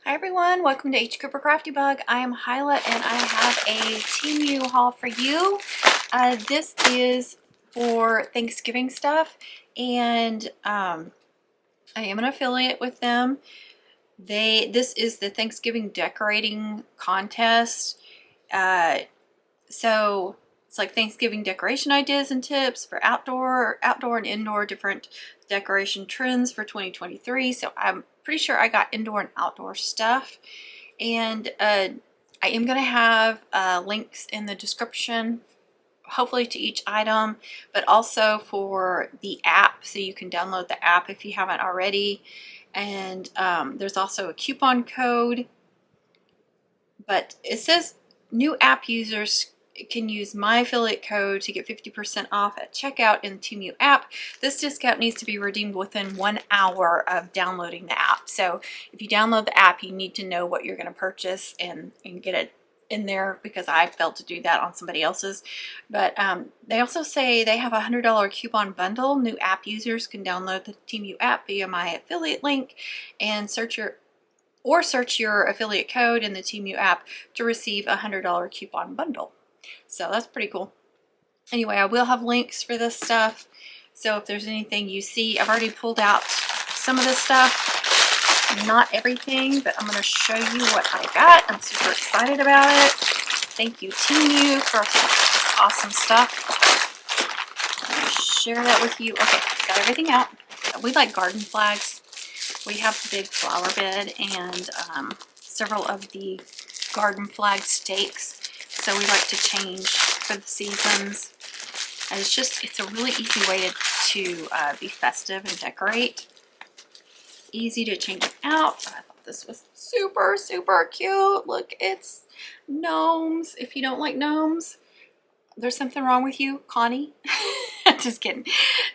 Hi everyone, welcome to H. Cooper Crafty Bug. I am Hyla and I have a Temu haul for you. This is for Thanksgiving stuff and I am an affiliate with them. This is the Thanksgiving decorating contest. So it's like Thanksgiving decoration ideas and tips for outdoor and indoor different decoration trends for 2023. So I'm pretty sure I got indoor and outdoor stuff. And I am going to have links in the description, hopefully to each item, but also for the app, so you can download the app if you haven't already. And there's also a coupon code, but it says new app users can use my affiliate code to get 50% off at checkout in the Temu app. This discount needs to be redeemed within 1 hour of downloading the app. So if you download the app, you need to know what you're going to purchase and get it in there, because I failed to do that on somebody else's. But they also say they have a $100 coupon bundle. New app users can download the Temu app via my affiliate link and search your affiliate code in the Temu app to receive a $100 coupon bundle. So that's pretty cool. Anyway, I will have links for this stuff. So if there's anything you see, I've already pulled out some of this stuff. Not everything, but I'm going to show you what I got. I'm super excited about it. Thank you, Temu, for some awesome stuff. I'm going to share that with you. Okay, got everything out. We like garden flags. We have the big flower bed and several of the garden flag stakes. So we like to change for the seasons. And it's a really easy way to be festive and decorate. Easy to change it out. I thought this was super, super cute. Look, it's gnomes. If you don't like gnomes, there's something wrong with you, Connie. Just kidding.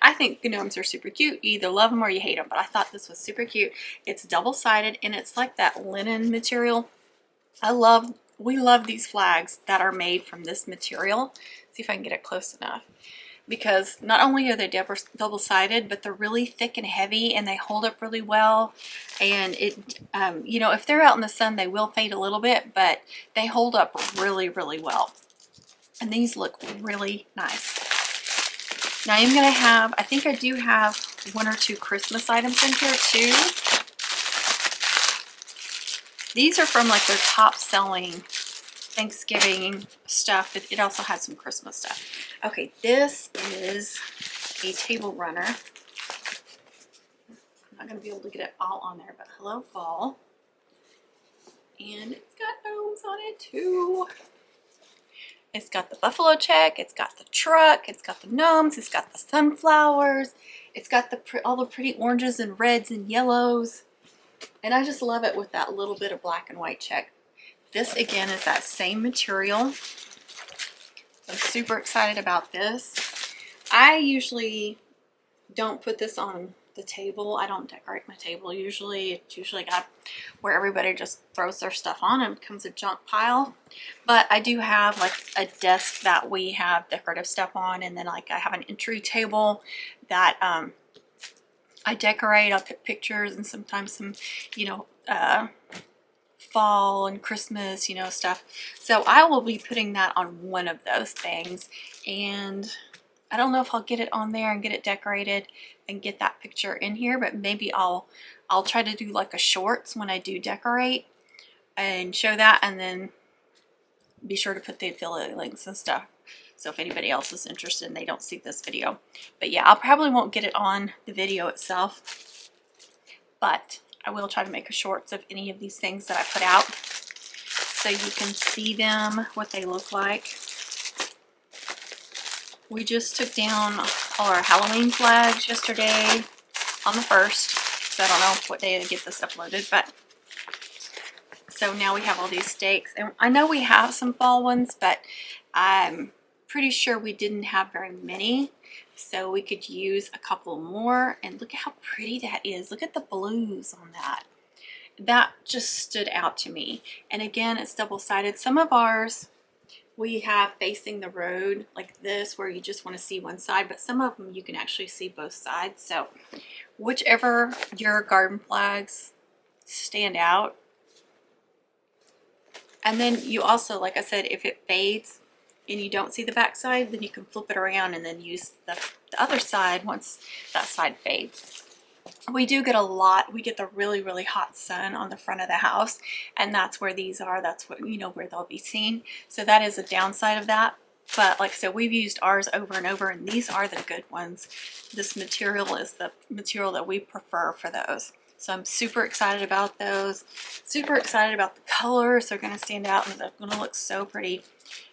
I think gnomes are super cute. You either love them or you hate them, but I thought this was super cute. It's double-sided and it's like that linen material. We love these flags that are made from this material. See if I can get it close enough. Because not only are they double-sided, but they're really thick and heavy and they hold up really well. And it, you know, if they're out in the sun, they will fade a little bit, but they hold up really, really well. And these look really nice. Now I'm going to have, I think I do have 1 or 2 Christmas items in here too. These are from like their top selling Thanksgiving stuff, but it also has some Christmas stuff. Okay, this is a table runner. I'm not going to be able to get it all on there, but hello fall. And it's got gnomes on it too. It's got the buffalo check, it's got the truck, it's got the gnomes, it's got the sunflowers, it's got all the pretty oranges and reds and yellows. And I just love it with that little bit of black and white check. This again is that same material. I'm super excited about this. I usually don't put this on the table. I don't decorate my table usually. It's usually got where everybody just throws their stuff on and becomes a junk pile. But I do have like a desk that we have decorative stuff on, and then like I have an entry table that I decorate. I'll put pictures and sometimes some, you know, fall and Christmas, you know, stuff. So I will be putting that on one of those things, and I don't know if I'll get it on there and get it decorated and get that picture in here, but maybe I'll try to do like a shorts when I do decorate and show that, and then be sure to put the affiliate links and stuff. So if anybody else is interested and they don't see this video. But yeah, I probably won't get it on the video itself, but I will try to make a shorts of any of these things that I put out so you can see them, what they look like. We just took down all our Halloween flags yesterday on the 1st. So I don't know what day to get this uploaded, but so now we have all these stakes. And I know we have some fall ones, but I'm pretty sure we didn't have very many. So we could use a couple more. And look at how pretty that is. Look at the blues on that. That just stood out to me. And again, it's double-sided. Some of ours we have facing the road like this, where you just want to see one side, but some of them you can actually see both sides. So whichever your garden flags stand out, And then you also, like I said, if it fades and you don't see the back side, then you can flip it around and then use the other side once that side fades. We do get a lot, we get the really, really hot sun on the front of the house, and that's where these are. That's what, you know, where they'll be seen. So that is a downside of that. But like I said, we've used ours over and over, and these are the good ones. This material is the material that we prefer for those. So I'm super excited about those. Super excited about the colors. They're going to stand out and they're going to look so pretty.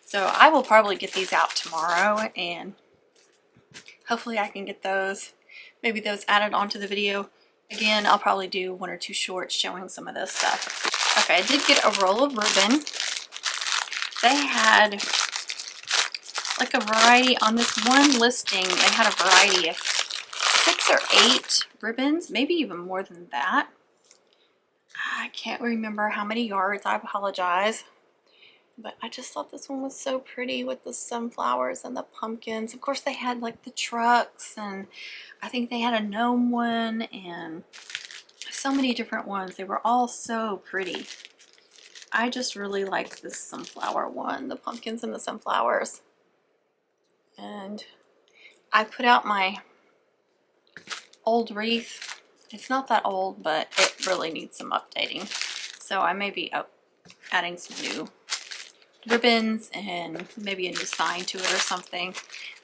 So I will probably get these out tomorrow, and hopefully I can get those, maybe those added onto the video. Again, I'll probably do 1 or 2 shorts showing some of this stuff. Okay, I did get a roll of ribbon. They had like a variety on this one listing. They had a variety of 6 or 8 ribbons, maybe even more than that. I can't remember how many yards. I apologize. But I just thought this one was so pretty with the sunflowers and the pumpkins. Of course, they had like the trucks, and I think they had a gnome one, and so many different ones. They were all so pretty. I just really like this sunflower one, the pumpkins and the sunflowers. And I put out my old wreath. It's not that old, but it really needs some updating. So I may be adding some new ribbons and maybe a new sign to it or something.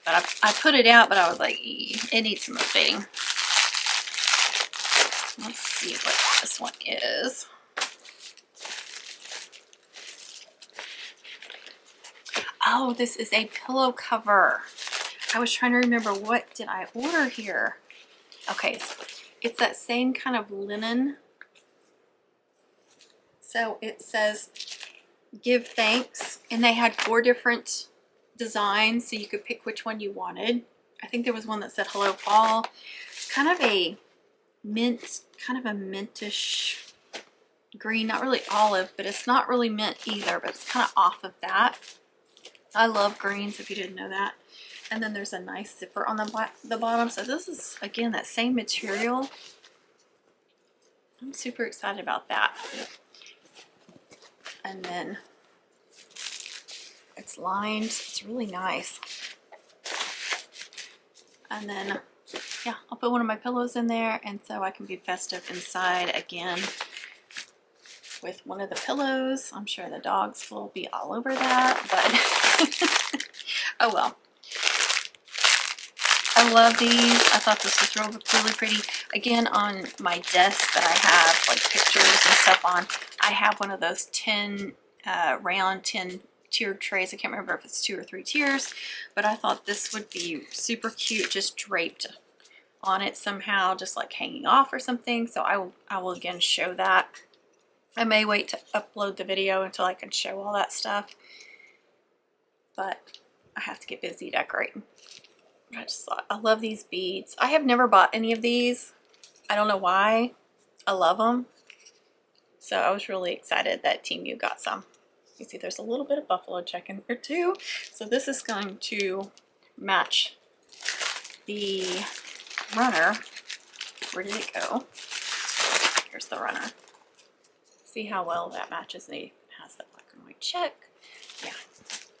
But I put it out, but I was like, it needs some updating. Let's see what this one is. Oh, this is a pillow cover. I was trying to remember, what did I order here? Okay, so it's that same kind of linen. So it says, give thanks. And they had 4 different designs, so you could pick which one you wanted. I think there was one that said hello fall. It's kind of a mint, kind of a mintish green, not really olive, but it's not really mint either, but it's kind of off of that. I love greens, if you didn't know that. And then there's a nice zipper on the bottom. So this is, again, that same material. I'm super excited about that. And then it's lined. It's really nice. And then, yeah, I'll put one of my pillows in there, and so I can be festive inside again with one of the pillows. I'm sure the dogs will be all over that, but oh well. I love these. I thought this was really pretty. Again, on my desk that I have like pictures and stuff on, I have one of those round 10 tiered trays. I can't remember if it's 2 or 3 tiers, but I thought this would be super cute, just draped on it somehow, just like hanging off or something. So I will again show that. I may wait to upload the video until I can show all that stuff, but I have to get busy decorating. I just thought, I love these beads. I have never bought any of these. I don't know why. I love them. So I was really excited that Temu got some. You see there's a little bit of buffalo check in there too. So this is going to match the runner. Where did it go? Here's the runner. See how well that matches. It has the black and white check. Yeah,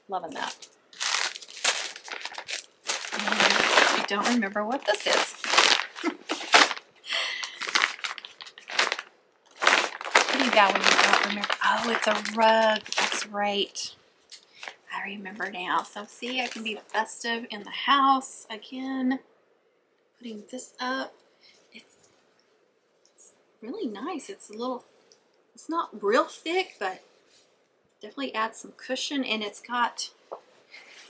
loving that. And I don't remember what this is. Pretty bad when you don't remember. Oh, it's a rug. That's right. I remember now. So see, I can be festive in the house again. Putting this up. It's really nice. It's a little, it's not real thick, but definitely adds some cushion. And it's got,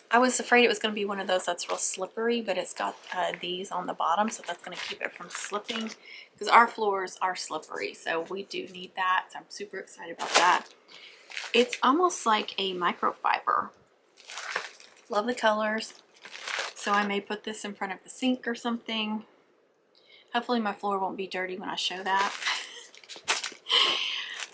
I was afraid it was going to be one of those that's real slippery, but it's got these on the bottom, so that's going to keep it from slipping, because our floors are slippery, so we do need that. So I'm super excited about that. It's almost like a microfiber. Love the colors. So I may put this in front of the sink or something. Hopefully my floor won't be dirty when I show that.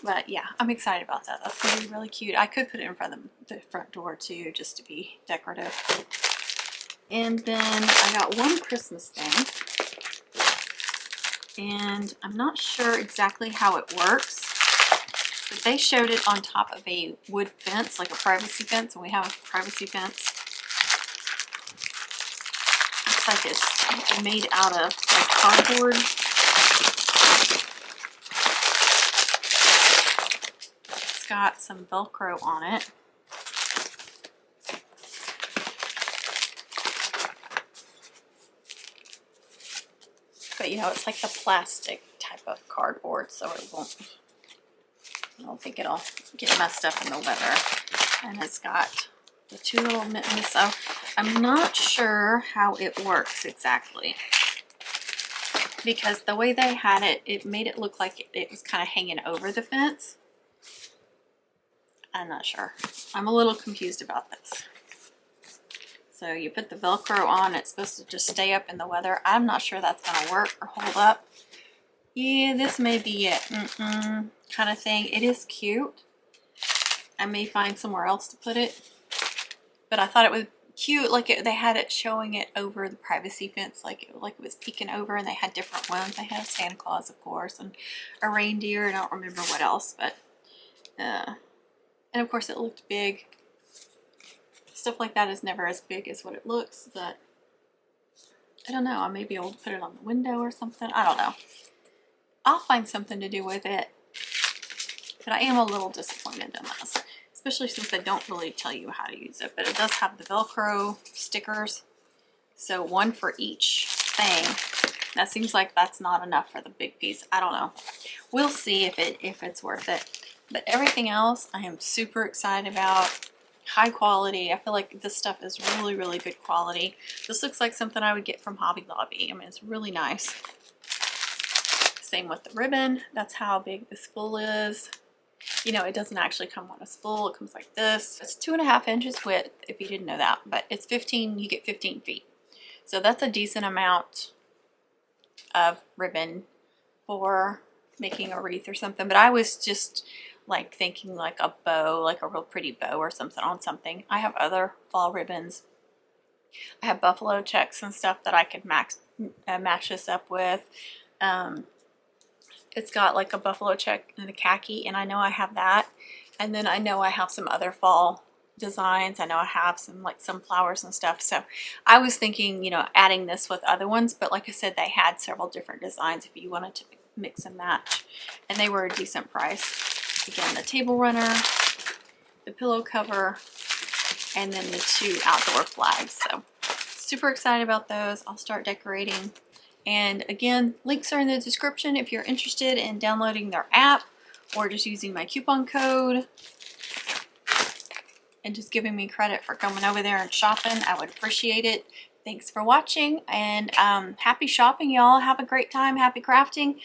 But yeah, I'm excited about that. That's going to be really cute. I could put it in front of the front door too, just to be decorative. And then I got one Christmas thing. And I'm not sure exactly how it works. But they showed it on top of a wood fence, like a privacy fence, and we have a privacy fence. Looks like it's made out of like cardboard. It's got some Velcro on it. But you know, it's like the plastic type of cardboard, so it won't, I don't think it'll get messed up in the weather. And it's got the two little mittens, so I'm not sure how it works exactly. Because the way they had it, it made it look like it was kind of hanging over the fence. I'm not sure. I'm a little confused about this. So you put the Velcro on, it's supposed to just stay up in the weather. I'm not sure that's going to work or hold up. Yeah, this may be it. Kind of thing. It is cute. I may find somewhere else to put it. But I thought it was cute. Like they had it showing it over the privacy fence. Like it was peeking over, and they had different ones. They had Santa Claus, of course, and a reindeer, and I don't remember what else. But, and of course it looked big. Stuff like that is never as big as what it looks, but I don't know. I may be able to put it on the window or something. I don't know. I'll find something to do with it. But I am a little disappointed in this, especially since they don't really tell you how to use it. But it does have the Velcro stickers, so one for each thing. That seems like that's not enough for the big piece. I don't know. We'll see if it's worth it. But everything else, I am super excited about. High quality. I feel like this stuff is really, really good quality. This looks like something I would get from Hobby Lobby. I mean, it's really nice. Same with the ribbon. That's how big the spool is. You know, it doesn't actually come on a spool. It comes like this. It's 2.5 inches width, if you didn't know that. But it's 15, you get 15 feet. So that's a decent amount of ribbon for making a wreath or something. But I was just like thinking like a bow, like a real pretty bow or something on something. I have other fall ribbons. I have buffalo checks and stuff that I could match this up with. It's got like a buffalo check and a khaki, and I know I have that. And then I know I have some other fall designs. I know I have some like sunflowers and stuff. So I was thinking, you know, adding this with other ones, but like I said, they had several different designs if you wanted to mix and match, and they were a decent price. Again, the table runner, the pillow cover, and then the 2 outdoor flags. So super excited about those. I'll start decorating. And again, links are in the description if you're interested in downloading their app or just using my coupon code and just giving me credit for coming over there and shopping. I would appreciate it. Thanks for watching, and happy shopping, y'all. Have a great time. Happy crafting.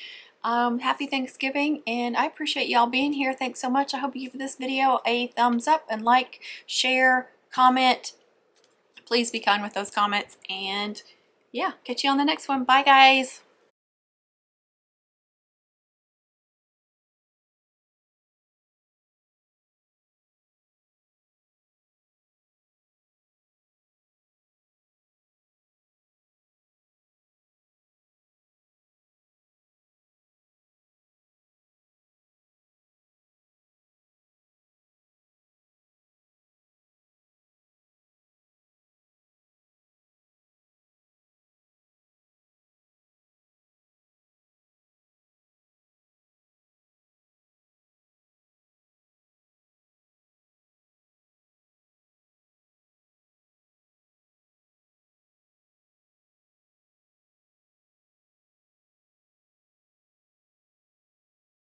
Happy Thanksgiving, and I appreciate y'all being here. Thanks so much. I hope you give this video a thumbs up and like, share, comment. Please be kind with those comments, and yeah, catch you on the next one. Bye, guys.